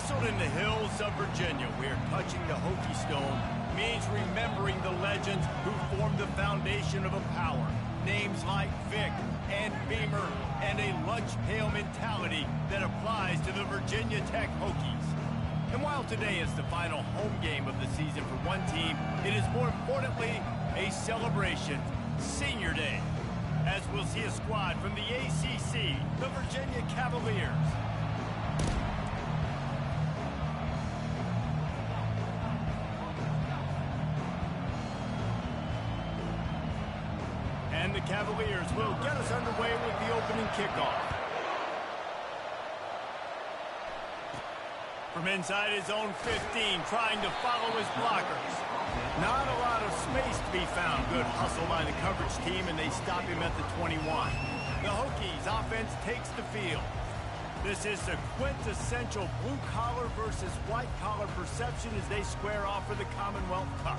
Nestled in the hills of Virginia, where touching the Hokie Stone means remembering the legends who formed the foundation of a power. Names like Vic and Beamer, and a lunch pail mentality that applies to the Virginia Tech Hokies. And while today is the final home game of the season for one team, it is more importantly a celebration, Senior Day, as we'll see a squad from the ACC, the Virginia Cavaliers. And the Cavaliers will get us underway with the opening kickoff. From inside his own 15, trying to follow his blockers. Not a lot of space to be found. Good hustle by the coverage team, and they stop him at the 21. The Hokies offense takes the field. This is a quintessential blue-collar versus white-collar perception as they square off for the Commonwealth Cup.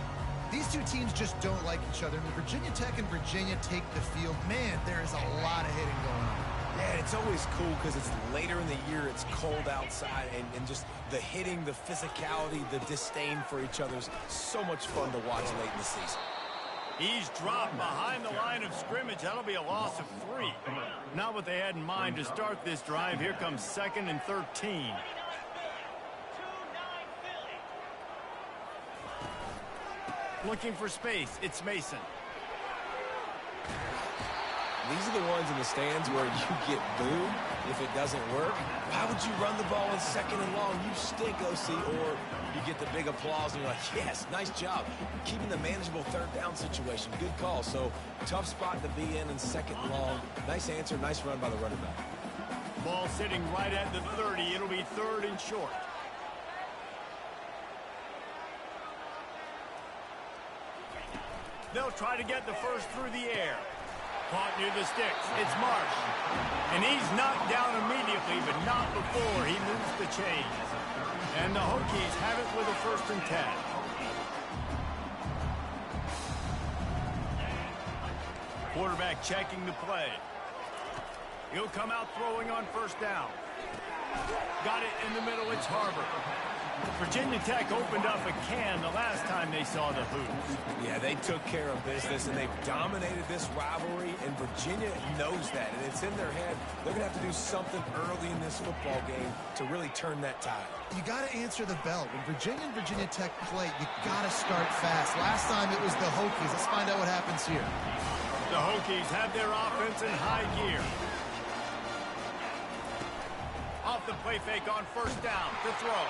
These two teams just don't like each other. When Virginia Tech and Virginia take the field, man, there is a lot of hitting going on. Yeah, it's always cool because it's later in the year, it's cold outside, and just the hitting, the physicality, the disdain for each other's so much fun to watch late in the season. He's dropped behind the line of scrimmage. That'll be a loss of 3. Not what they had in mind to start this drive. Here comes 2nd and 13. Looking for space. It's Mason. These are the ones in the stands where you get booed if it doesn't work. Why would you run the ball in 2nd and long? You stink, OC. Or you get the big applause and you're like, yes, nice job. Keeping the manageable 3rd down situation. Good call. So tough spot to be in 2nd and long. Nice answer, nice run by the running back. Ball sitting right at the 30. It'll be 3rd and short. They'll try to get the first through the air. Caught near the sticks. It's Marsh. And he's knocked down immediately, but not before he moves the chains. And the Hokies have it with a 1st and 10. Quarterback checking the play. He'll come out throwing on 1st down. Got it in the middle. It's Harbor. Virginia Tech opened up a can the last time they saw the Hoops. Yeah, they took care of business, and they've dominated this rivalry, and Virginia knows that, and it's in their head. They're going to have to do something early in this football game to really turn that tide. You got to answer the bell. When Virginia and Virginia Tech play, you got to start fast. Last time it was the Hokies. Let's find out what happens here. The Hokies have their offense in high gear. Off the play fake on 1st down to throw.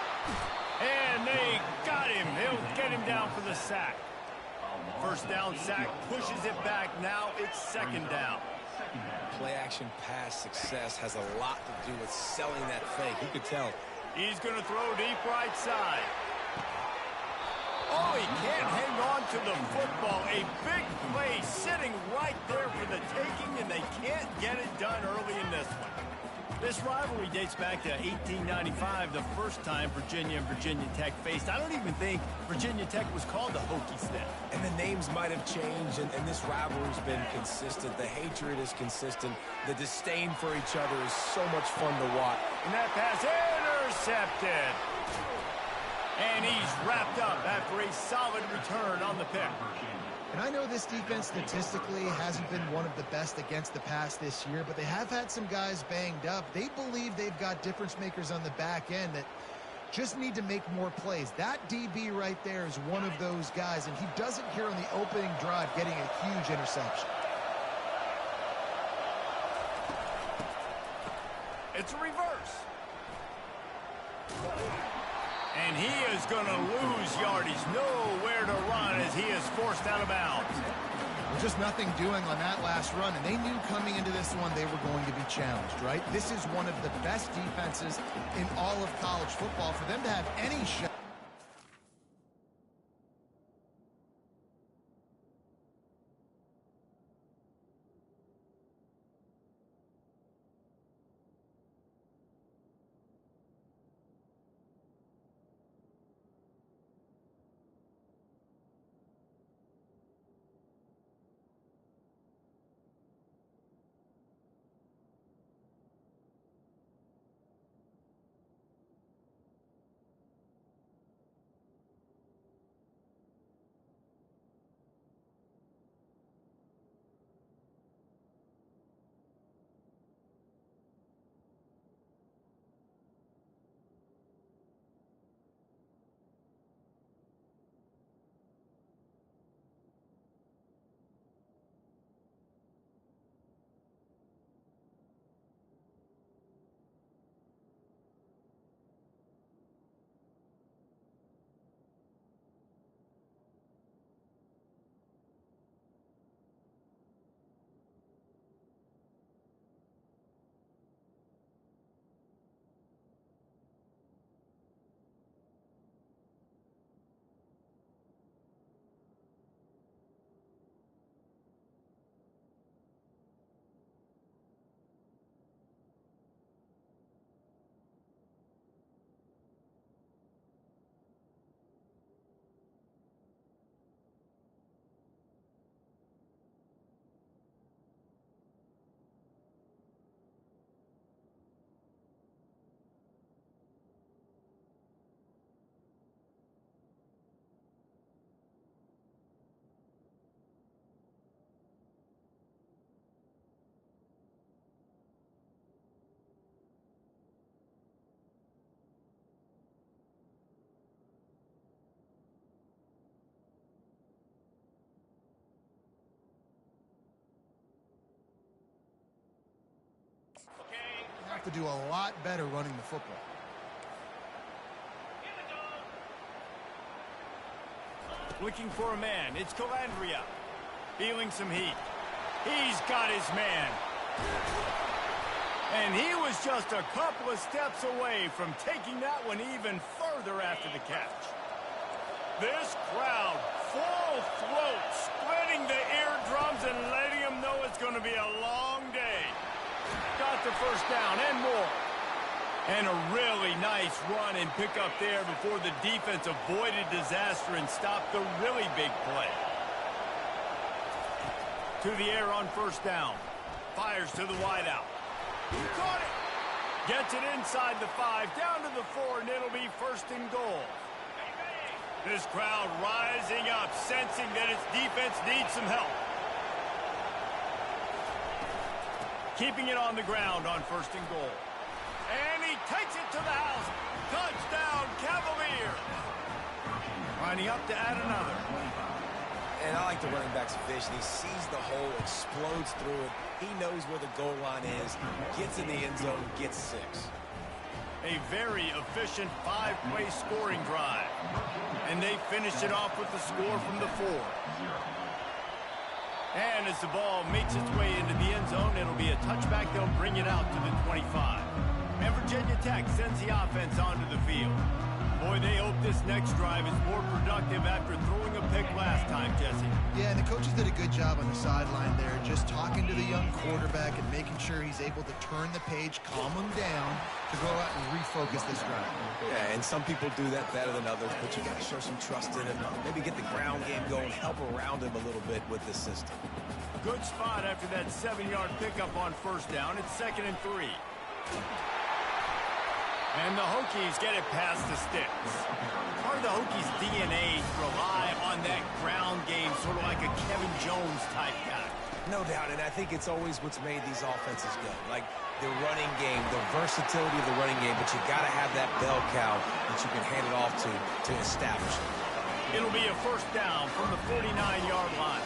And they got him. He'll get him down for the sack. 1st down sack, pushes it back. Now it's 2nd down. Play-action pass success has a lot to do with selling that fake. You could tell. He's going to throw deep right side. Oh, he can't hang on to the football. A big play sitting right there for the taking, and they can't get it done early in this one. This rivalry dates back to 1895, the first time Virginia and Virginia Tech faced. I don't even think Virginia Tech was called the Hokies then. And the names might have changed, and this rivalry's been consistent. The hatred is consistent. The disdain for each other is so much fun to watch. And that pass intercepted. And he's wrapped up after a solid return on the pick. And I know this defense statistically hasn't been one of the best against the pass this year, but they have had some guys banged up. They believe they've got difference makers on the back end that just need to make more plays. That DB right there is one of those guys, and he does it here on the opening drive, getting a huge interception. It's a reverse. And he is going to lose yardage. Nowhere to run as he is forced out of bounds. Well, just nothing doing on that last run, and they knew coming into this one they were going to be challenged, right? This is one of the best defenses in all of college football. For them to have any shot. They have to do a lot better running the football. Looking for a man. It's Calandria. Feeling some heat. He's got his man. And he was just a couple of steps away from taking that one even further after the catch. This crowd, full throat, splitting the eardrums and letting them know it's going to be a long day. Got the first down and more. And a really nice run and pickup there before the defense avoided disaster and stopped the really big play. To the air on first down. Fires to the wideout. Caught it. Gets it inside the 5, down to the 4, and it'll be first and goal. This crowd rising up, sensing that its defense needs some help. Keeping it on the ground on first and goal. And he takes it to the house. Touchdown, Cavaliers. Lining up to add another. And I like the running back's vision. He sees the hole, explodes through it. He knows where the goal line is, gets in the end zone, gets 6. A very efficient 5-play scoring drive. And they finish it off with the score from the 4. And as the ball makes its way into the end zone, it'll be a touchback. They'll bring it out to the 25. And Virginia Tech sends the offense onto the field. Boy, they hope this next drive is more productive after throwing a pick last time, Jesse. Yeah, and the coaches did a good job on the sideline there, just talking to the young quarterback and making sure he's able to turn the page, calm him down, to go out and refocus this drive. Yeah, and some people do that better than others, but you got to show some trust in him. Maybe get the ground game going, help around him a little bit with this system. Good spot after that 7-yard pickup on first down. It's 2nd and 3. And the Hokies get it past the sticks. Part of the Hokies' DNA rely on that ground game, sort of like a Kevin Jones type guy. No doubt, and I think it's always what's made these offenses go. Like the running game, the versatility of the running game, but you got to have that bell cow that you can hand it off to establish it. It'll be a first down from the 49-yard line.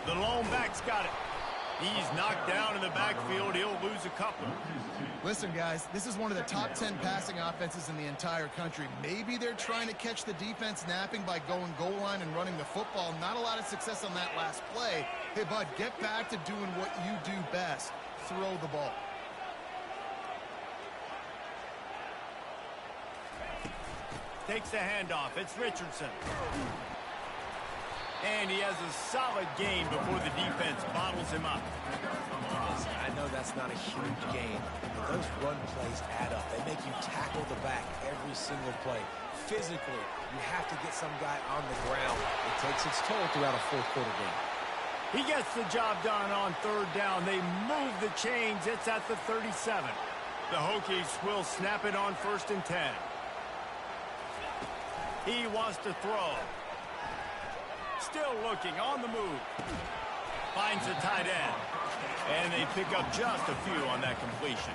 The lone back's got it. He's knocked down in the backfield. He'll lose a couple. Listen, guys, this is one of the top 10 passing offenses in the entire country. Maybe they're trying to catch the defense napping by going goal line and running the football. Not a lot of success on that last play. Hey, bud, get back to doing what you do best. Throw the ball. Takes the handoff. It's Richardson. And he has a solid gain before the defense bottles him up. I know that's not a huge gain, but those run plays add up. They make you tackle the back every single play. Physically, you have to get some guy on the ground. It takes its toll throughout a fourth-quarter game. He gets the job done on third down. They move the chains. It's at the 37. The Hokies will snap it on 1st and 10. He wants to throw. Still looking, on the move. Finds a tight end. And they pick up just a few on that completion.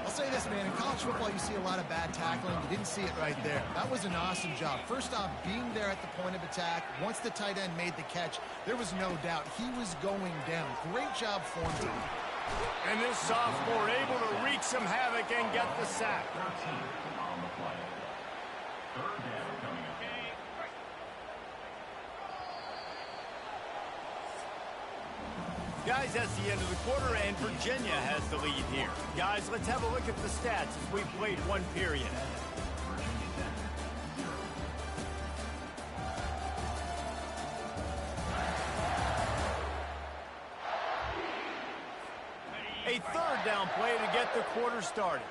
I'll say this, man. In college football, you see a lot of bad tackling. You didn't see it right there. That was an awesome job. First off, being there at the point of attack. Once the tight end made the catch, there was no doubt he was going down. Great job form team. And this sophomore able to wreak some havoc and get the sack. Guys, that's the end of the quarter, and Virginia has the lead here. Guys, let's have a look at the stats as we played one period. A third down play to get the quarter started.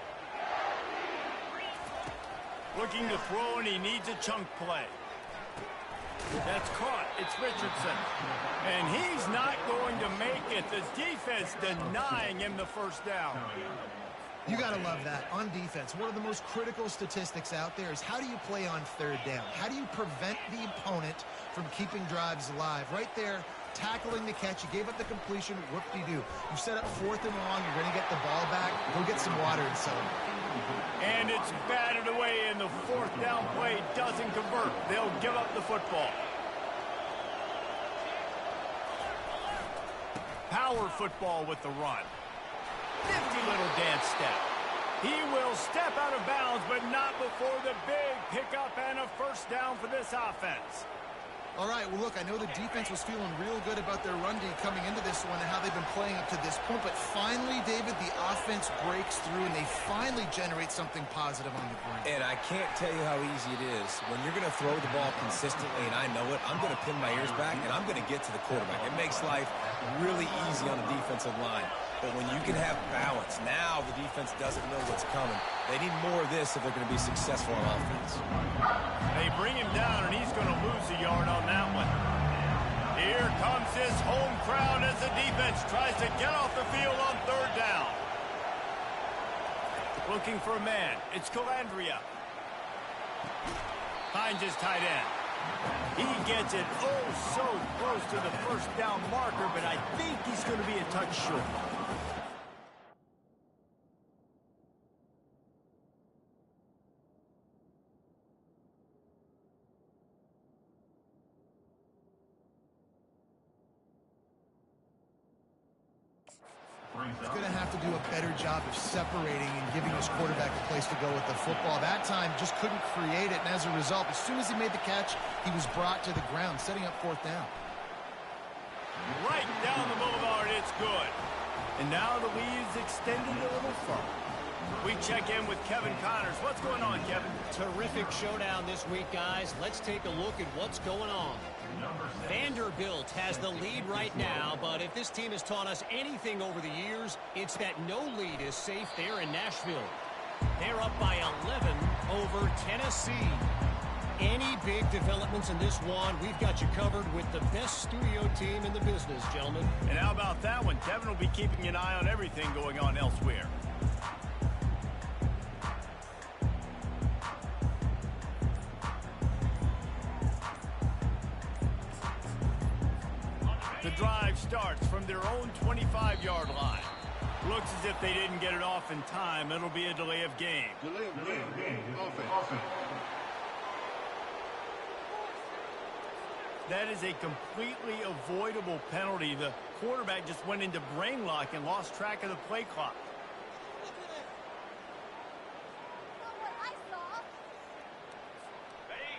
Looking to throw, and he needs a chunk play. That's caught. It's Richardson. And he's not going to make it. The defense denying him the first down. You got to love that. On defense, one of the most critical statistics out there is how do you play on third down? How do you prevent the opponent from keeping drives alive? Right there, tackling the catch. You gave up the completion. Whoop-de-doo. You set up 4th and long. You're going to get the ball back. Go get some water and celebrate. And it's batted away, and the 4th down play doesn't convert. They'll give up the football. Power football with the run. Nifty little dance step. He will step out of bounds, but not before the big pickup and a first down for this offense. All right, well, look, I know the defense was feeling real good about their run D coming into this one and how they've been playing up to this point, but finally, David, the offense breaks through and they finally generate something positive on the ground. And I can't tell you how easy it is. When you're going to throw the ball consistently, and I know it, I'm going to pin my ears back, and I'm going to get to the quarterback. It makes life really easy on the defensive line. But when you can have balance, now the defense doesn't know what's coming. They need more of this if they're going to be successful on offense. They bring him down, and he's going to lose a yard on that one. Here comes his home crowd as the defense tries to get off the field on third down. Looking for a man. It's Calandria. Finds his tight end. He gets it oh so close to the first down marker, but I think he's going to be a touch short. He's going to have to do a better job of separating and giving his quarterback a place to go with the football. That time just couldn't create it, and as a result, as soon as he made the catch, he was brought to the ground, setting up fourth down. Right down the boulevard, it's good. And now the lead is extended a little further. We check in with Kevin Connors. What's going on, Kevin? Terrific showdown this week, guys. Let's take a look at what's going on. Vanderbilt has the lead right now, but if this team has taught us anything over the years, it's that no lead is safe there in Nashville. They're up by 11 over Tennessee. Any big developments in this one, we've got you covered with the best studio team in the business, gentlemen. And how about that one? Kevin will be keeping an eye on everything going on elsewhere. The drive starts from their own 25-yard line. Looks as if they didn't get it off in time. It'll be a delay of game. Offense. That is a completely avoidable penalty. The quarterback just went into brain lock and lost track of the play clock.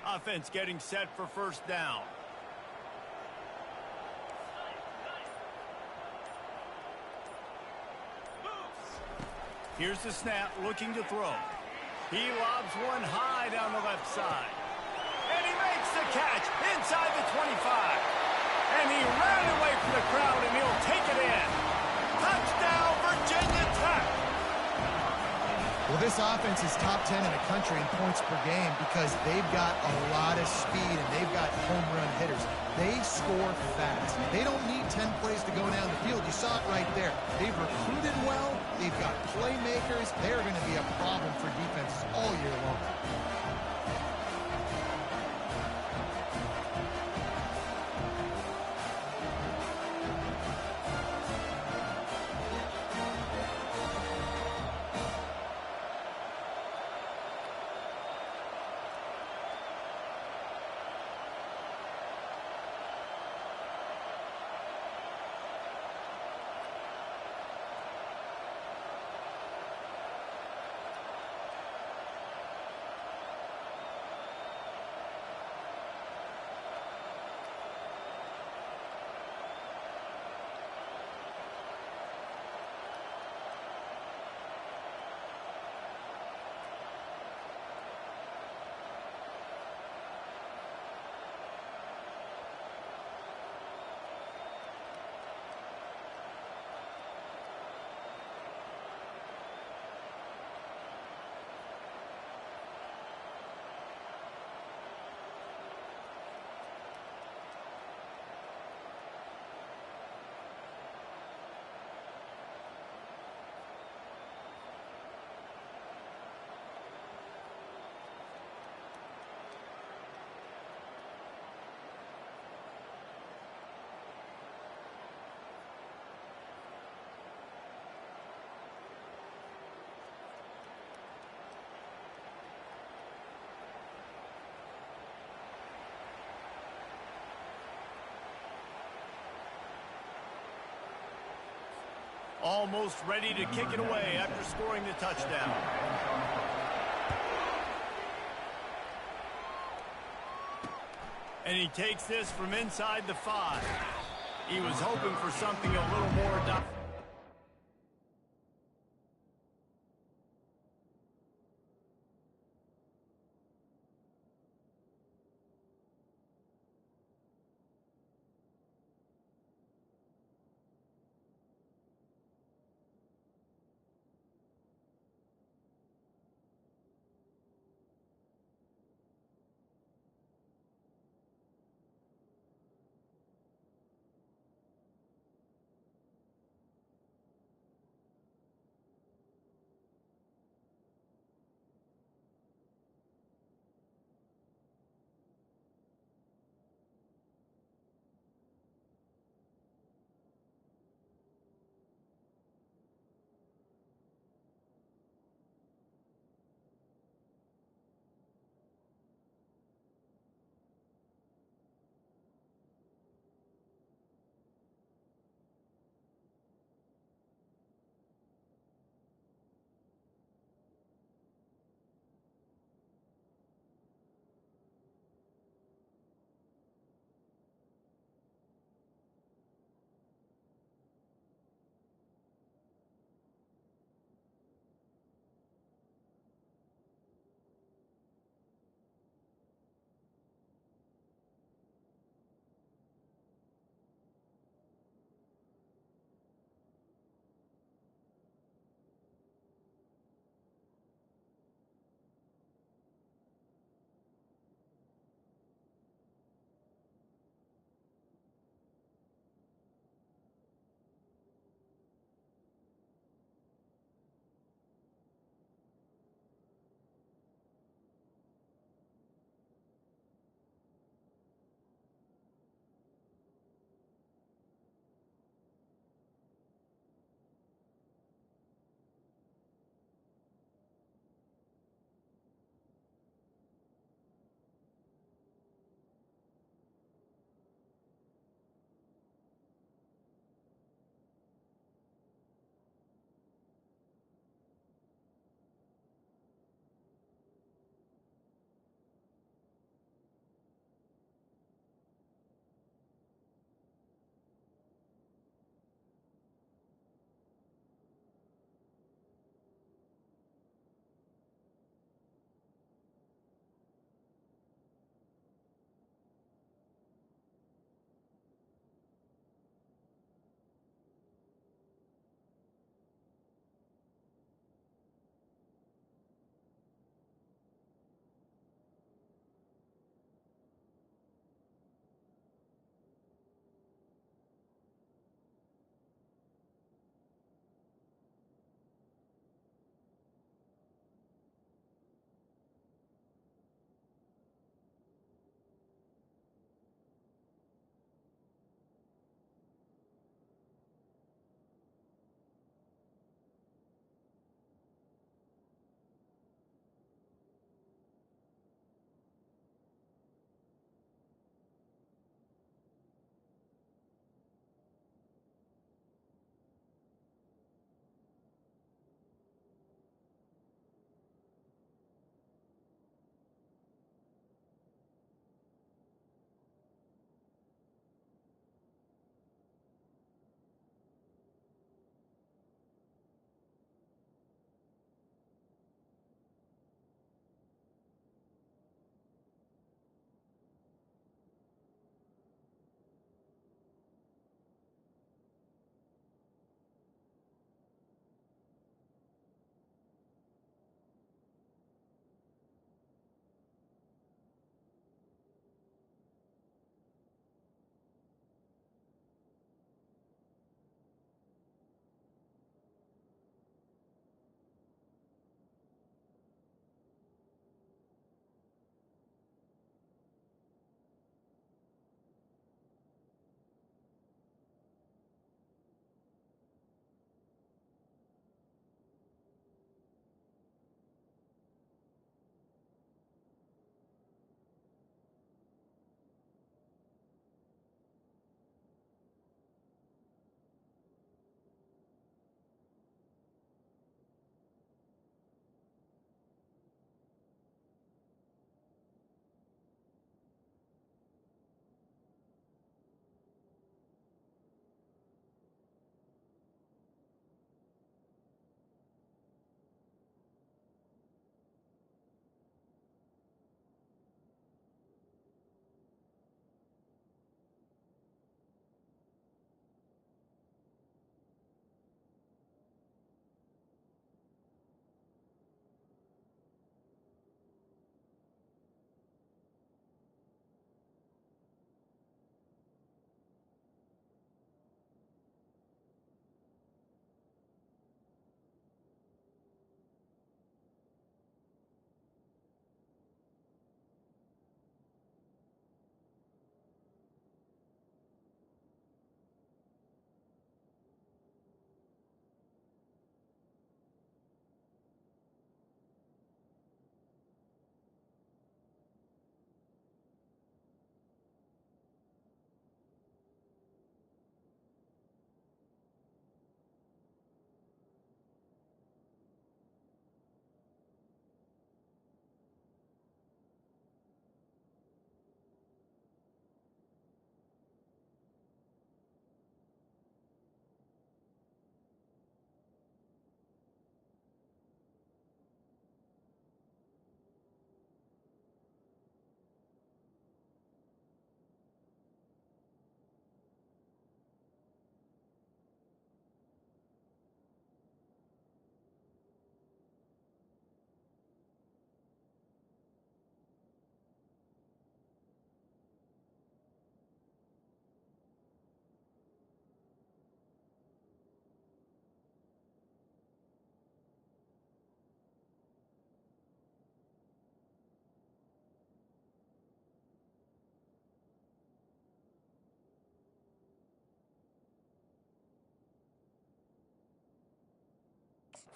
Offense getting set for first down. Here's the snap, looking to throw. He lobs one high down the left side. And he makes the catch inside the 25. And he ran away from the crowd, and he'll take it in. Touchdown, Virginia Tech. Well, this offense is top 10 in the country in points per game because they've got a lot of speed and they've got home run hitters. They score fast. They don't need 10 plays to go down the field. You saw it right there. They've recruited well. They've got playmakers. They're going to be a problem for defenses all year long. Almost ready to kick it away after scoring the touchdown. And he takes this from inside the 5. He was hoping for something a little more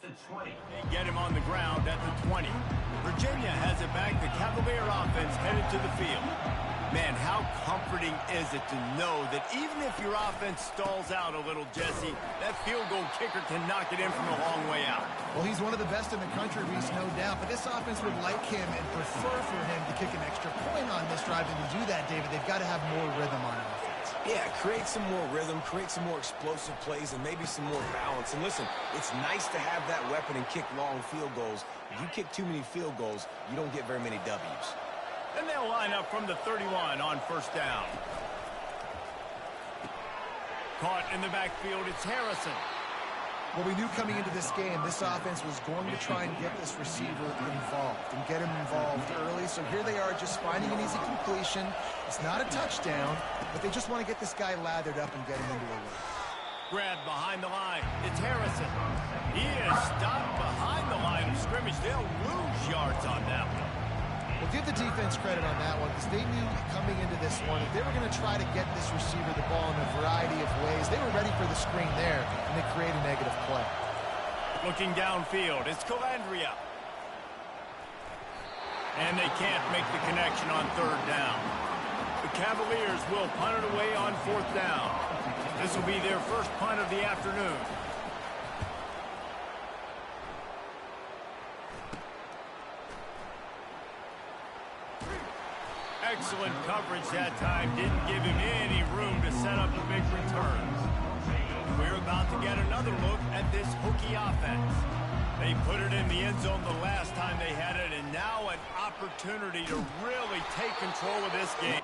They get him on the ground at the 20. Virginia has it back. The Cavalier offense headed to the field. Man, how comforting is it to know that even if your offense stalls out a little, Jesse, that field goal kicker can knock it in from a long way out. Well, he's one of the best in the country, Reese, no doubt. But this offense would like him and prefer for him to kick an extra point on this drive. And to do that, David, they've got to have more rhythm on offense. Yeah, create some more rhythm, create some more explosive plays, and maybe some more balance. And listen, it's nice to have that weapon and kick long field goals. If you kick too many field goals, you don't get very many W's. And they'll line up from the 31 on first down. Caught in the backfield, it's Harrison. Well, we knew coming into this game, this offense was going to try and get this receiver involved and get him involved early. So here they are just finding an easy completion. It's not a touchdown, but they just want to get this guy lathered up and get him into a run. Grabbed behind the line, it's Harrison. He is stopped behind the line of scrimmage. They'll lose yards on that one. Well, give the defense credit on that one because they knew coming into this one if they were going to try to get this receiver the ball in a variety of ways, they were ready for the screen there, and they create a negative play. Looking downfield, it's Calandria. And they can't make the connection on third down. The Cavaliers will punt it away on fourth down. This will be their first punt of the afternoon. Excellent coverage that time. Didn't give him any room to set up a big return. We're about to get another look at this Hokie offense. They put it in the end zone the last time they had it, and now an opportunity to really take control of this game.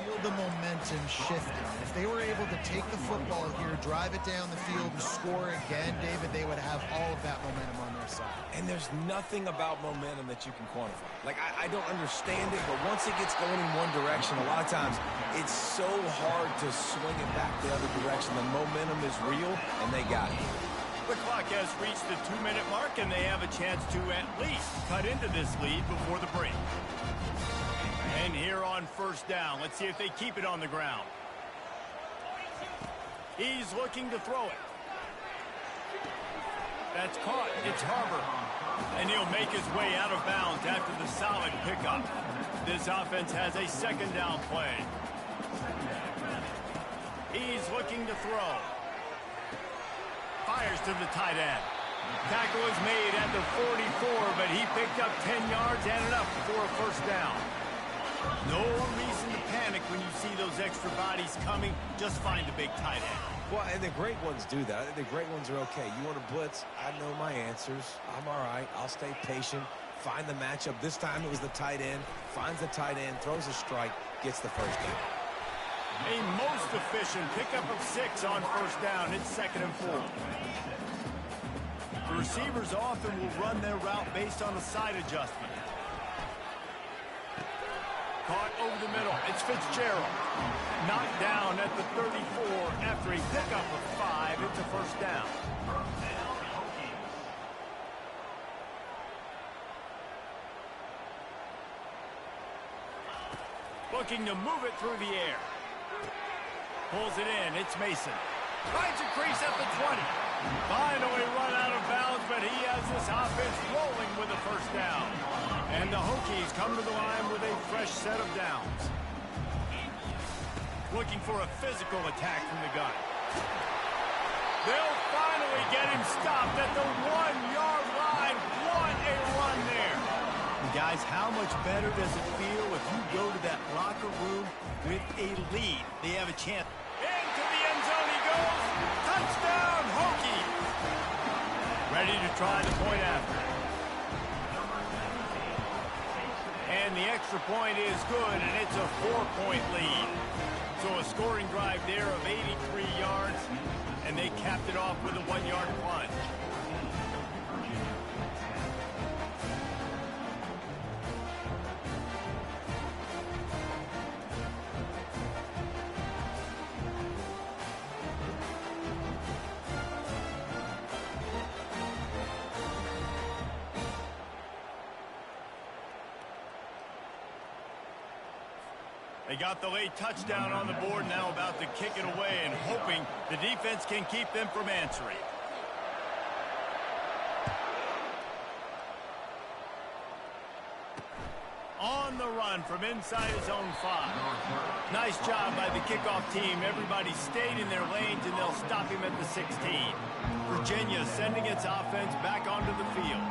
Feel the momentum shifting. If they were able to take the football here, drive it down the field, and score again, David, they would have all of that momentum on their side. And there's nothing about momentum that you can quantify. Like, I don't understand it, but once it gets going in one direction, a lot of times it's so hard to swing it back the other direction. The momentum is real, and they got it. The clock has reached the 2-minute mark, and they have a chance to at least cut into this lead before the break. And here on first down, let's see if they keep it on the ground. He's looking to throw it. That's caught. It's Harbor. And he'll make his way out of bounds after the solid pickup. This offense has a second down play. He's looking to throw. Fires to the tight end. Tackle is made at the 44, but he picked up 10 yards and enough for a first down. No reason to panic when you see those extra bodies coming. Just find the big tight end. Well, and the great ones do that. The great ones are okay. You want to blitz? I know my answers. I'm all right. I'll stay patient. Find the matchup. This time it was the tight end. Finds the tight end, throws a strike, gets the first down. A most efficient pickup of 6 on first down. It's 2nd and 4. The receivers often will run their route based on a side adjustment. Caught over the middle. It's Fitzgerald. Knocked down at the 34 after a pickup of 5. It's a first down. Looking to move it through the air. Pulls it in. It's Mason. Finds a crease at the 20. Finally run out of bounds, but he has this offense rolling with a first down. And the Hokies come to the line with a fresh set of downs. Looking for a physical attack from the gun. They'll finally get him stopped at the 1-yard line. What a run there. guys, how much better does it feel if you go to that locker room with a lead? They have a chance. Into the end zone he goes. Touchdown, Hokies. Ready to try the point after. And the extra point is good, and it's a 4-point lead. So a scoring drive there of 83 yards, and they capped it off with a 1-yard plunge. They got the late touchdown on the board, now about to kick it away and hoping the defense can keep them from answering. On the run from inside his own 5. Nice job by the kickoff team. Everybody stayed in their lanes, and they'll stop him at the 16. Virginia sending its offense back onto the field.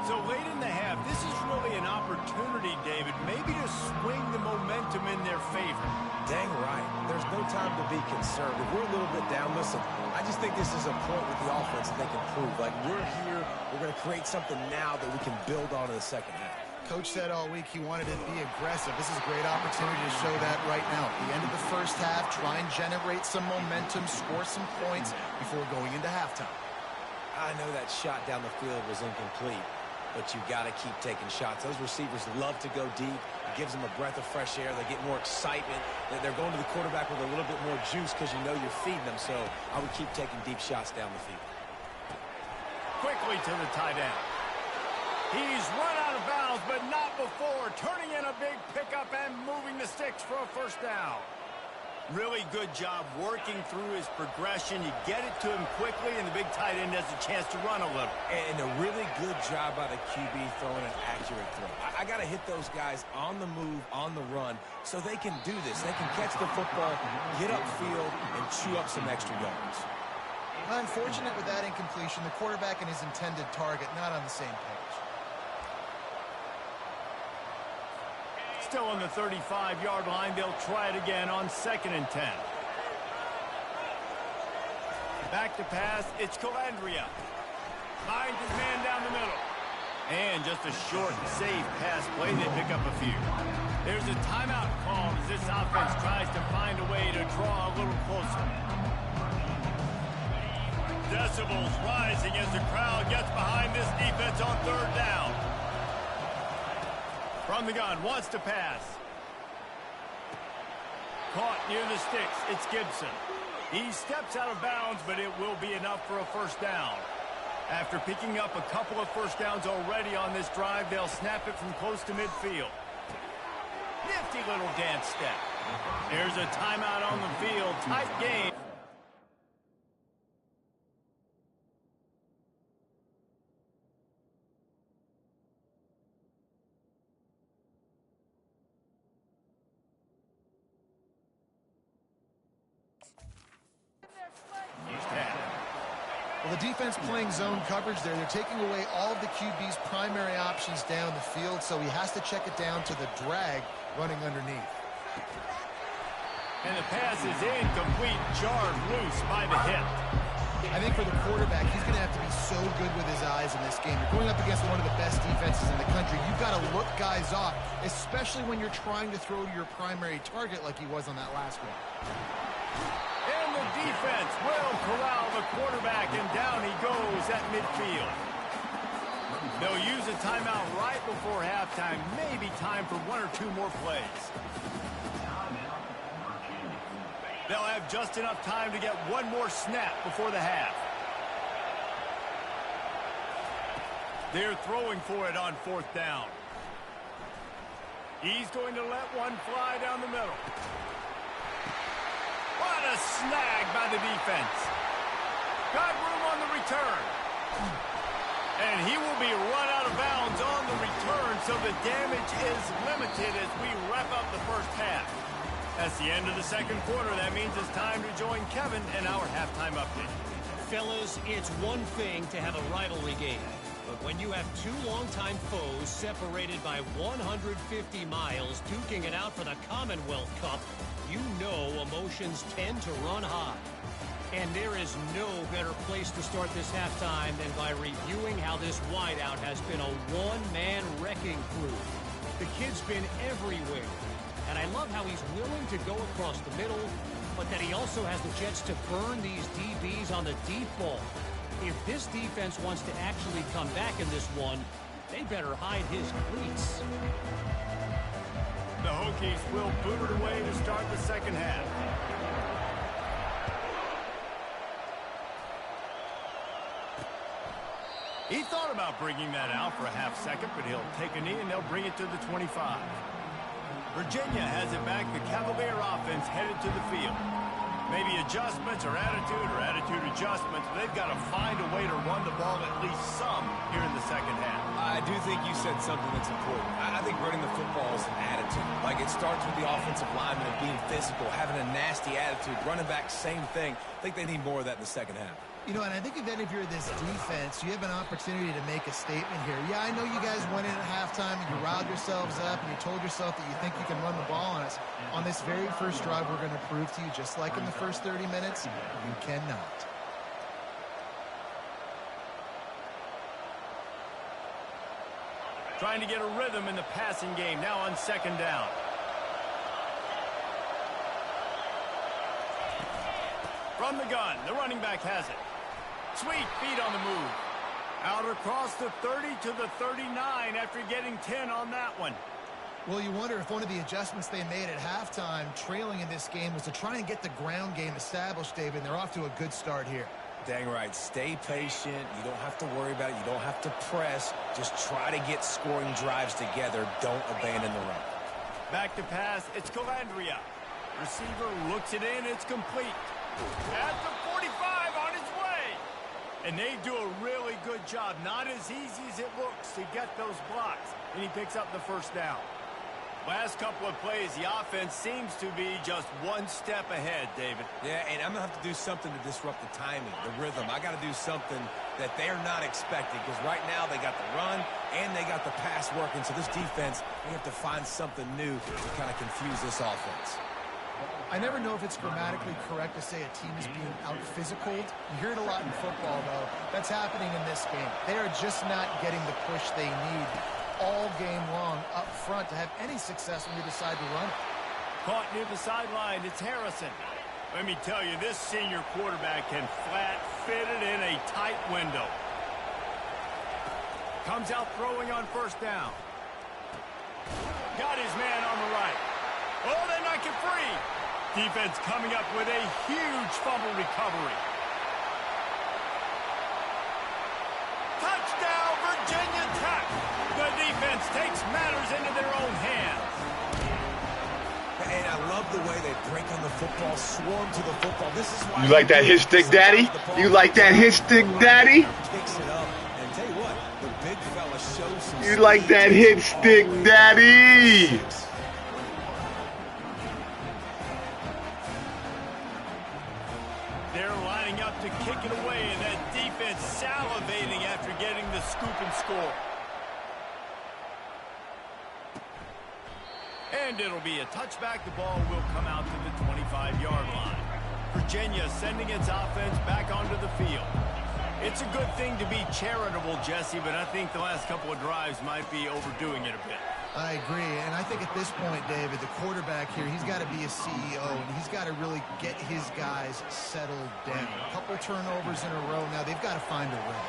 So late in the half, this is really an opportunity, David, maybe to swing the momentum in their favor. Dang right. There's no time to be concerned. If we're a little bit down, listen, I just think this is a point with the offense that they can prove. Like, we're here, we're going to create something now that we can build on in the second half. Coach said all week he wanted to be aggressive. This is a great opportunity to show that right now. At the end of the first half, try and generate some momentum, score some points before going into halftime. I know that shot down the field was incomplete, but you got to keep taking shots. Those receivers love to go deep. It gives them a breath of fresh air. They get more excitement. They're going to the quarterback with a little bit more juice because you know you're feeding them. So I would keep taking deep shots down the field. Quickly to the tight end. He's run out of bounds, but not before. Turning in a big pickup and moving the sticks for a first down. Really good job working through his progression. You get it to him quickly, and the big tight end has a chance to run a little. And a really good job by the QB throwing an accurate throw. I got to hit those guys on the move, on the run, so they can do this. They can catch the football, get upfield, and chew up some extra yards. Unfortunate with that incompletion, the quarterback and his intended target not on the same page. Still on the 35-yard line. They'll try it again on 2nd and 10. Back to pass. It's Calandria. Finds his man down the middle. And just a short, safe pass play. They pick up a few. There's a timeout called as this offense tries to find a way to draw a little closer. Decibels rising as the crowd gets behind this defense on 3rd down. From the gun, wants to pass. Caught near the sticks. It's Gibson. He steps out of bounds, but it will be enough for a first down. After picking up a couple of first downs already on this drive, they'll snap it from close to midfield. Nifty little dance step. There's a timeout on the field. Tight game. Well, the defense playing zone coverage there. They're taking away all of the QB's primary options down the field, so he has to check it down to the drag running underneath. And the pass is incomplete, jarred loose by the hip. I think for the quarterback, he's going to have to be so good with his eyes in this game. You're going up against one of the best defenses in the country. You've got to look guys off, especially when you're trying to throw to your primary target like he was on that last one. And the defense will corral the quarterback, and down he goes at midfield. They'll use a timeout right before halftime. Maybe time for 1 or 2 more plays. They'll have just enough time to get one more snap before the half. They're throwing for it on 4th down. He's going to let one fly down the middle. What a snag by the defense. Got room on the return. And he will be run out of bounds on the return, so the damage is limited as we wrap up the first half. That's the end of the 2nd quarter. That means it's time to join Kevin in our halftime update. Fellas, it's one thing to have a rivalry game, But when you have two longtime foes separated by 150 miles duking it out for the Commonwealth Cup, you know emotions tend to run high. And there is no better place to start this halftime than by reviewing how this wideout has been a one-man wrecking crew. The kid's been everywhere. And I love how he's willing to go across the middle, but that he also has the jets to burn these DBs on the deep ball. If this defense wants to actually come back in this one, they better hide his cleats. The Hokies will boot it away to start the second half. He thought about bringing that out for a half second, but he'll take a knee and they'll bring it to the 25. Virginia has it back. The Cavalier offense headed to the field. Maybe adjustments or attitude adjustments. They've got to find a way to run the ball at least some here in the second half. I do think you said something that's important. I think running the football is an attitude. Like, it starts with the offensive lineman and being physical, having a nasty attitude. Running back, same thing. I think they need more of that in the second half. You know, and I think then if you're this defense, you have an opportunity to make a statement here. Yeah, I know you guys went in at halftime and you riled yourselves up and you told yourself that you think you can run the ball on us. On this very first drive, we're going to prove to you, just like in the first 30 minutes, you cannot. Trying to get a rhythm in the passing game now on second down. From the gun, the running back has it. Sweet feet on the move. Out across the 30 to the 39 after getting 10 on that one. Well, you wonder if one of the adjustments they made at halftime, trailing in this game, was to try and get the ground game established, David. And they're off to a good start here. Dang right. Stay patient. You don't have to worry about it. You don't have to press. Just try to get scoring drives together. Don't abandon the run. Back to pass. It's Calandria. Receiver looks it in. It's complete. At the 45 on his way. And they do a really good job. Not as easy as it looks to get those blocks. And he picks up the first down. Last couple of plays, the offense seems to be just one step ahead, David. Yeah, and I'm going to have to do something to disrupt the timing, the rhythm. I got to do something that they're not expecting, because right now they got the run and they got the pass working. So this defense, we have to find something new to kind of confuse this offense. I never know if it's grammatically correct to say a team is being out-physicaled. You hear it a lot in football, though. That's happening in this game. They are just not getting the push they need all game long up front to have any success when you decide to run it. Caught near the sideline, it's Harrison. Let me tell you, this senior quarterback can flat fit it in a tight window. Comes out throwing on first down. Got his man on the right. Oh, they knock it free. Defense coming up with a huge fumble recovery. Touchdown, Virginia Tech. The defense takes matters into their own hands. And I love the way they break on the football, swarm to the football. This is why you like that hit stick, daddy? You like that hit stick, daddy? Picks it up, and tell you what, the big fella shows some. You like that hit stick, daddy? They're lining up to kick it away, and that defense salivating after getting the scoop and score. And it'll be a touchback. The ball will come out to the 25-yard line. Virginia sending its offense back onto the field. It's a good thing to be charitable, Jesse, but I think the last couple of drives might be overdoing it a bit. I agree, and I think at this point, David, the quarterback here, he's got to be a CEO, and he's got to really get his guys settled down. A couple turnovers in a row now. They've got to find a way.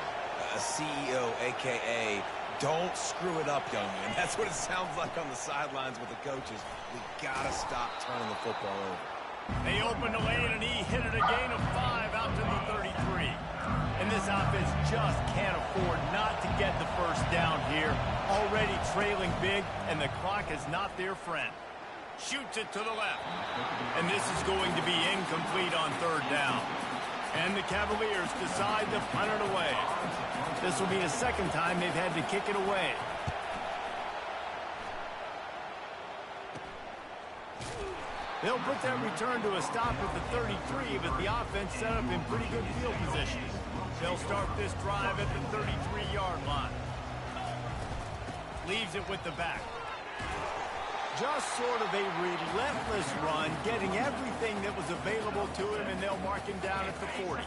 A CEO, a.k.a. don't screw it up, young man. That's what it sounds like on the sidelines with the coaches. We got to stop turning the football over. They opened the lane, and he hit it a gain of 5 out to the 33. And this offense just can't afford not to get the first down here. Already trailing big, and the clock is not their friend. Shoots it to the left. And this is going to be incomplete on third down. And the Cavaliers decide to punt it away. This will be the second time they've had to kick it away. They'll put that return to a stop at the 33, but the offense set up in pretty good field position. They'll start this drive at the 33-yard line. Leaves it with the back. Just sort of a relentless run, getting everything that was available to him, and they'll mark him down at the 40.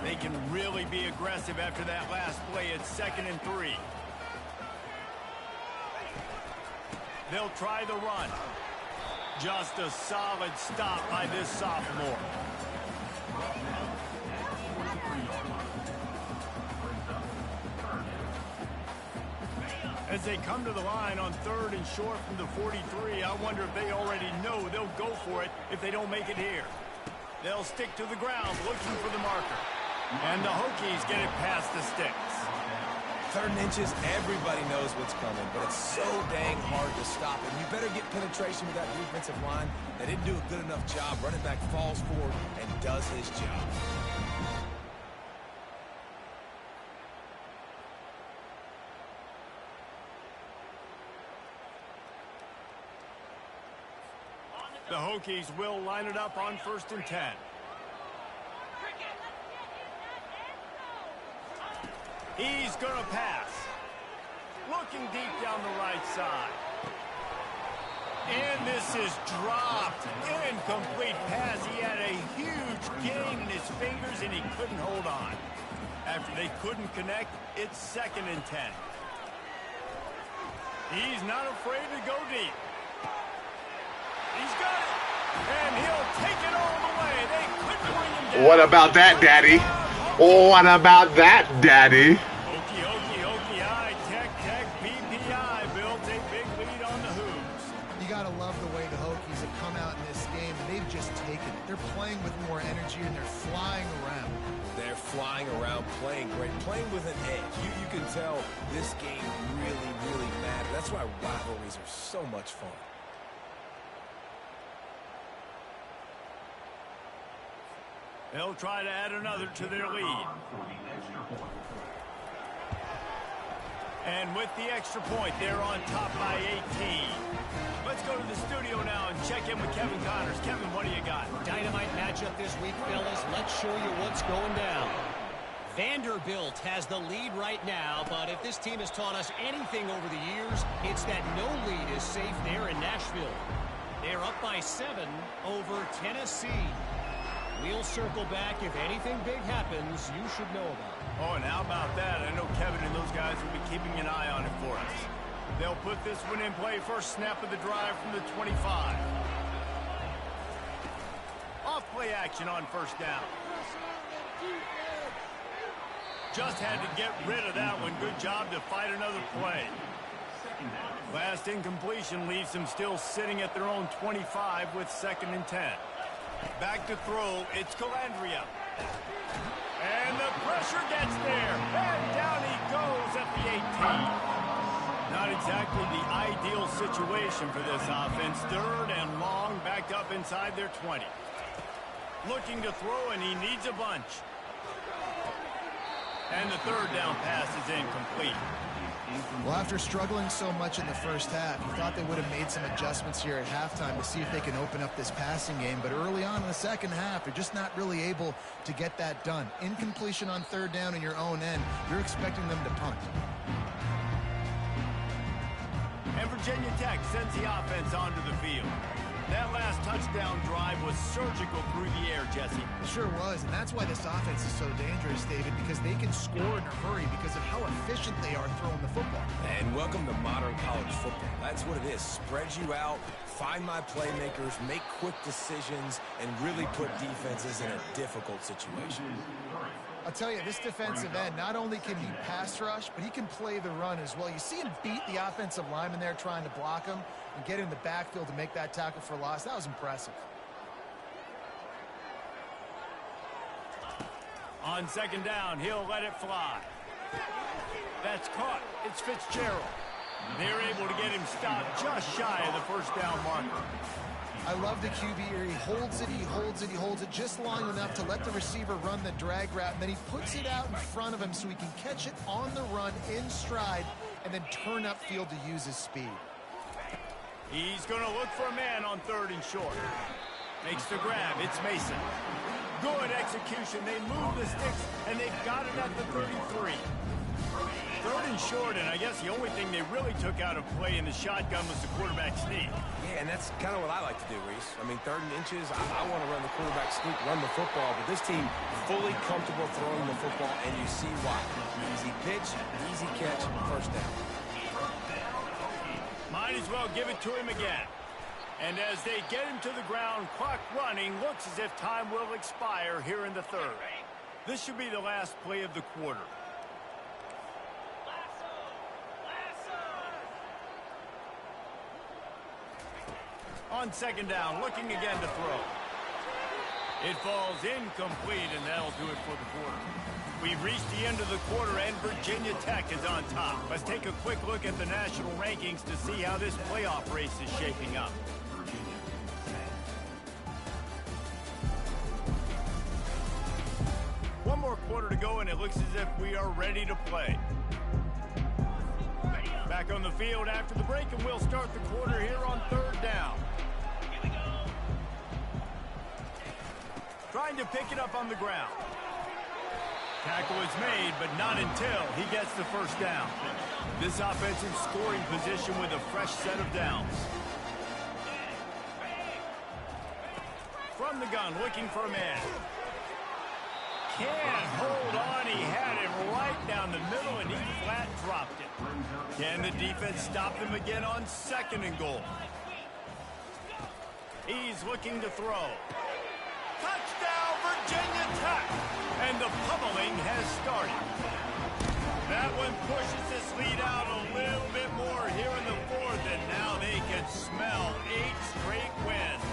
They can really be aggressive after that last play at 2nd and 3. They'll try the run. Just a solid stop by this sophomore. As they come to the line on 3rd and short from the 43, I wonder if they already know they'll go for it if they don't make it here. They'll stick to the ground looking for the marker. And the Hokies get it past the sticks. 3rd and inches, everybody knows what's coming, but it's so dang hard to stop it. You better get penetration with that defensive line. They didn't do a good enough job. Running back falls forward and does his job. The Hokies will line it up on 1st and 10. He's going to pass. Looking deep down the right side. And this is dropped. Incomplete pass. He had a huge gain in his fingers and he couldn't hold on. After they couldn't connect, it's 2nd and 10. He's not afraid to go deep. He's got it. And he'll take it all the way. They couldn't bring him down. What about that, Daddy? What about that, Daddy? Hokie, Tech, BPI builds a big lead on the Hoops. You got to love the way the Hokies have come out in this game, and they've just taken it. They're playing with more energy, and they're flying around. They're flying around, playing great, playing with an edge. You can tell this game really matters. That's why rivalries are so much fun. They'll try to add another to their lead. And with the extra point, they're on top by 18. Let's go to the studio now and check in with Kevin Connors. Kevin, what do you got? Dynamite matchup this week, fellas. Let's show you what's going down. Vanderbilt has the lead right now, but if this team has taught us anything over the years, it's that no lead is safe there in Nashville. They're up by 7 over Tennessee. We'll circle back. If anything big happens, you should know about it. Oh, and how about that? I know Kevin and those guys will be keeping an eye on it for us. They'll put this one in play. First snap of the drive from the 25. Off play action on 1st down. Just had to get rid of that one. Good job to fight another play. Last incompletion leaves them still sitting at their own 25 with 2nd and 10. Back to throw, it's Calandria. And the pressure gets there. And down he goes at the 18. Not exactly the ideal situation for this offense. 3rd and long, backed up inside their 20. Looking to throw, and he needs a bunch. And the 3rd down pass is incomplete. Well, after struggling so much in the first half, you thought they would have made some adjustments here at halftime to see if they can open up this passing game. But early on in the second half, they're just not really able to get that done. Incompletion on 3rd down in your own end, you're expecting them to punt. And Virginia Tech sends the offense onto the field. That last touchdown drive was surgical through the air, Jesse. It sure was, and that's why this offense is so dangerous, David, because they can score in a hurry because of how efficient they are throwing the football. And welcome to modern college football. That's what it is. Spread you out, find my playmakers, make quick decisions, and really put defenses in a difficult situation. I'll tell you, this defensive end, not only can he pass rush, but he can play the run as well. You see him beat the offensive lineman there trying to block him and get in the backfield to make that tackle for loss. That was impressive. On 2nd down, he'll let it fly. That's caught. It's Fitzgerald. They're able to get him stopped just shy of the 1st down marker. I love the QB here. He holds it, he holds it, he holds it just long enough to let the receiver run the drag route, and then he puts it out in front of him so he can catch it on the run in stride and then turn upfield to use his speed. He's going to look for a man on 3rd and short. Makes the grab. It's Mason. Good execution. They move the sticks, and they've got it at the 33. Third and short, and I guess the only thing they really took out of play in the shotgun was the quarterback sneak. Yeah, and that's kind of what I like to do, Reese. I mean, 3rd and inches, I want to run the quarterback sneak, run the football, but this team fully comfortable throwing the football, and you see why. Easy pitch, easy catch, first down. Might as well give it to him again. And as they get him to the ground, clock running, looks as if time will expire here in the 3rd. This should be the last play of the quarter. On 2nd down, looking again to throw. It falls incomplete, and that'll do it for the quarter. We've reached the end of the quarter, and Virginia Tech is on top. Let's take a quick look at the national rankings to see how this playoff race is shaping up. One more quarter to go, and it looks as if we are ready to play. Back on the field after the break, and we'll start the quarter here on 3rd down. Trying to pick it up on the ground. Tackle is made, but not until he gets the first down. This offensive scoring position with a fresh set of downs. From the gun, looking for a man. Can't hold on. He had him right down the middle, and he flat dropped it. Can the defense stop them again on 2nd and goal? He's looking to throw. Touchdown, Virginia Tech! And the pummeling has started. That one pushes this lead out a little bit more here in the 4th, and now they can smell 8 straight wins.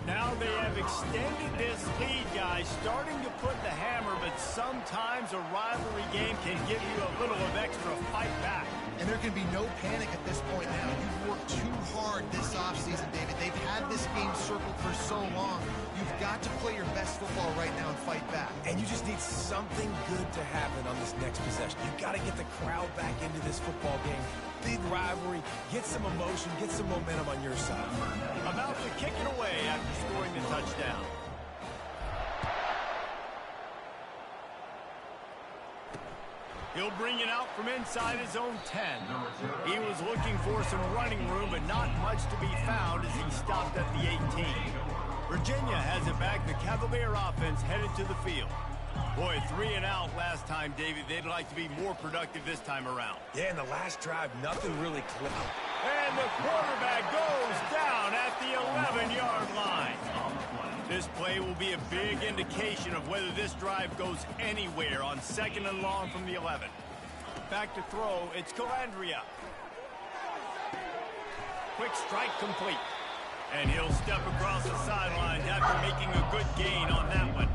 Now they have extended this lead, guys, starting to put the hammer, but sometimes a rivalry game can give you a little of extra fight back. And there can be no panic at this point now. You've worked too hard this offseason, David. They've had this game circled for so long. You've got to play your best football right now and fight back. And you just need something good to happen on this next possession. You've got to get the crowd back into this football game. Big rivalry, get some emotion, get some momentum on your side. About to kick it away after scoring the touchdown. He'll bring it out from inside his own 10. He was looking for some running room, but not much to be found as he stopped at the 18. Virginia has it back. The Cavalier offense headed to the field. Boy, 3 and out last time, David. They'd like to be more productive this time around. Yeah, in the last drive, nothing really clicked. And the quarterback goes down at the 11-yard line. This play will be a big indication of whether this drive goes anywhere on 2nd and long from the 11. Back to throw, it's Calandria. Quick strike complete. And he'll step across the sidelines after making a good gain on that one.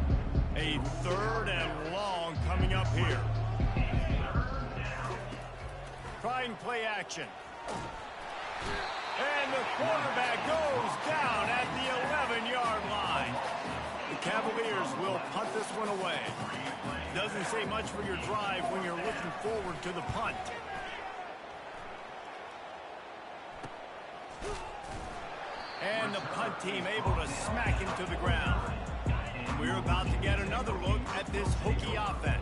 A 3rd and long coming up here. Trying play action. And the quarterback goes down at the 11-yard line. The Cavaliers will punt this one away. Doesn't say much for your drive when you're looking forward to the punt. And the punt team able to smack him to the ground. We're about to get another look at this Hokie offense.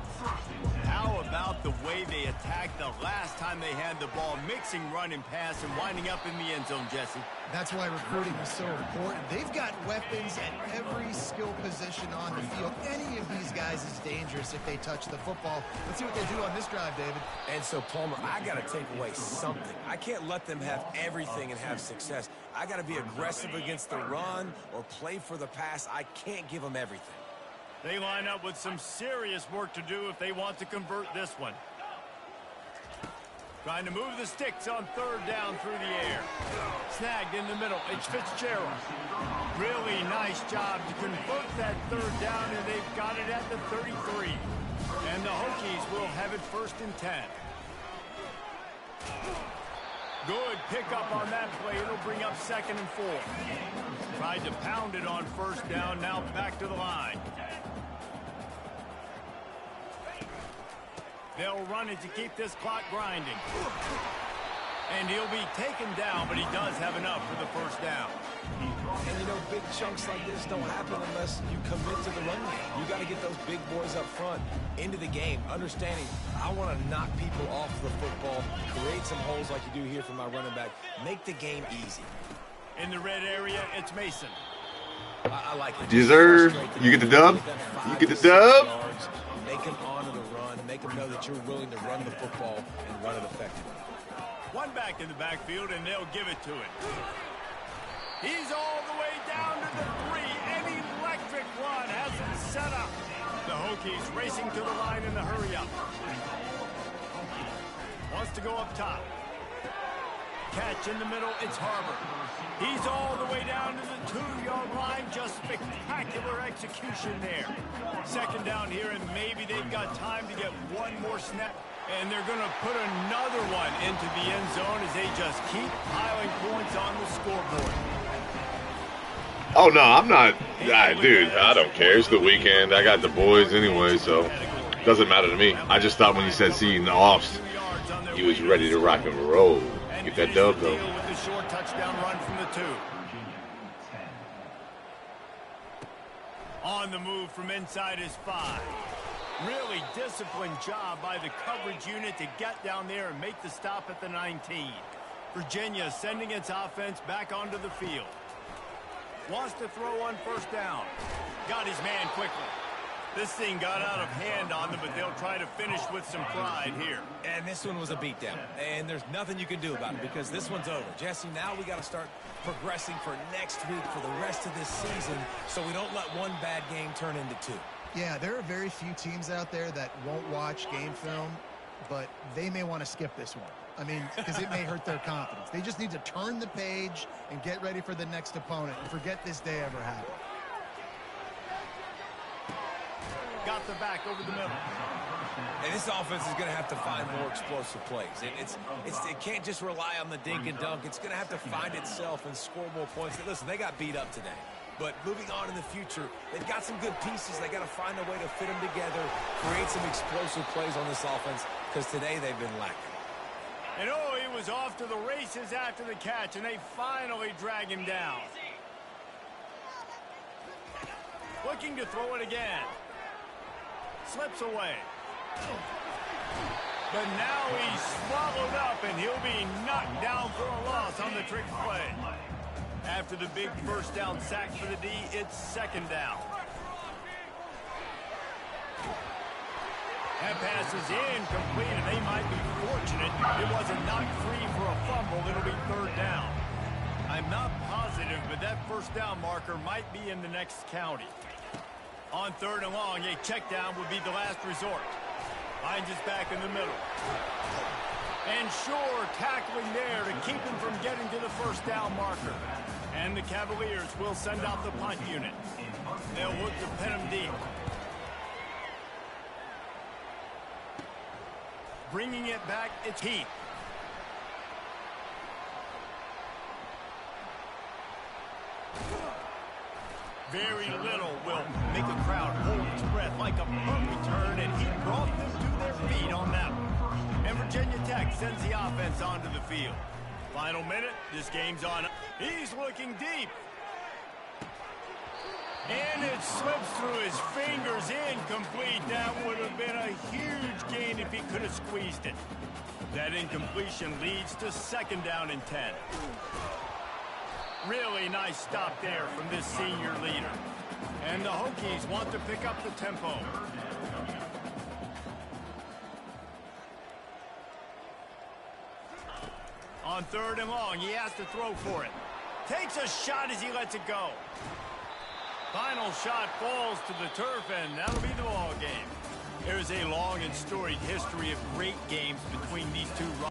How about the way they attacked the last time they had the ball, mixing run and pass and winding up in the end zone, Jesse? That's why recruiting is so important. They've got weapons at every skill position on the field. Any of these guys is dangerous if they touch the football. Let's see what they do on this drive, David. And so, Palmer, I got to take away something. I can't let them have everything and have success. I got to be aggressive against the run or play for the pass. I can't give them everything. They line up with some serious work to do if they want to convert this one. Trying to move the sticks on 3rd down through the air. Snagged in the middle. It's Fitzgerald. Really nice job to convert that 3rd down, and they've got it at the 33. And the Hokies will have it 1st and 10. Good pickup on that play. It'll bring up 2nd and 4. Tried to pound it on 1st down. Now back to the line. They'll run it to keep this clock grinding. And he'll be taken down, but he does have enough for the 1st down. And, you know, big chunks like this don't happen unless you commit to the run game. You got to get those big boys up front into the game, understanding I want to knock people off the football, create some holes like you do here for my running back, make the game easy. In the red area, it's Mason. I like it. Deserve. You get the dub? You get the dub? Make them honor the run. Make them know that you're willing to run the football and run it effectively. One back in the backfield, and they'll give it to him. He's all the way down to the 3. An electric run has him set up. The Hokies racing to the line in the hurry-up. Wants to go up top. Catch in the middle, it's Harbor. He's all the way down to the 2-yard line. Just spectacular execution there. Second down here, and maybe they've got time to get one more snap. And they're going to put another one into the end zone as they just keep piling points on the scoreboard. Oh, no, I'm not. Dude, I don't care. It's the weekend. I got the boys anyway, so it doesn't matter to me. I just thought when you said seeing the offs, he was ready to rock and roll. Get that dub, though. With the short touchdown run from the 2. On the move from inside his 5. Really disciplined job by the coverage unit to get down there and make the stop at the 19. Virginia sending its offense back onto the field. Wants to throw on first down. Got his man quickly. This thing got out of hand on them, but they'll try to finish with some pride here. And this one was a beatdown. And there's nothing you can do about it because this one's over. Jesse, now we got to start progressing for next week for the rest of this season so we don't let one bad game turn into 2. Yeah, there are very few teams out there that won't watch game film, but they may want to skip this one. I mean, because it may hurt their confidence. They just need to turn the page and get ready for the next opponent and forget this day ever happened. Got the back over the middle. And this offense is going to have to find more explosive plays. It can't just rely on the dink and dunk. It's going to have to find itself and score more points. Listen, they got beat up today. But moving on in the future, they've got some good pieces. They got to find a way to fit them together, create some explosive plays on this offense, because today they've been lacking. And oh, he was off to the races after the catch, and they finally drag him down. Looking to throw it again. Slips away. But now he's swallowed up, and he'll be knocked down for a loss on the trick play. After the big first down sack for the D, it's second down. That pass is incomplete, and they might be fortunate it wasn't knocked free for a fumble. It'll be third down. I'm not positive, but that first down marker might be in the next county. On third and long, a check down would be the last resort. Finds his back in the middle. And Shore tackling there to keep him from getting to the first down marker. And the Cavaliers will send out the punt unit. They'll look to pin him deep. Bringing it back, it's Heath. Very little will make a crowd hold its breath like a punt return, and he brought them to their feet on that one. And Virginia Tech sends the offense onto the field. Final minute, this game's on. He's looking deep. And it slips through his fingers, incomplete. That would have been a huge gain if he could have squeezed it. That incompletion leads to second down and 10. Really nice stop there from this senior leader. And the Hokies want to pick up the tempo. On third and long, he has to throw for it. Takes a shot as he lets it go. Final shot falls to the turf, and that'll be the ball game. There's a long and storied history of great games between these two.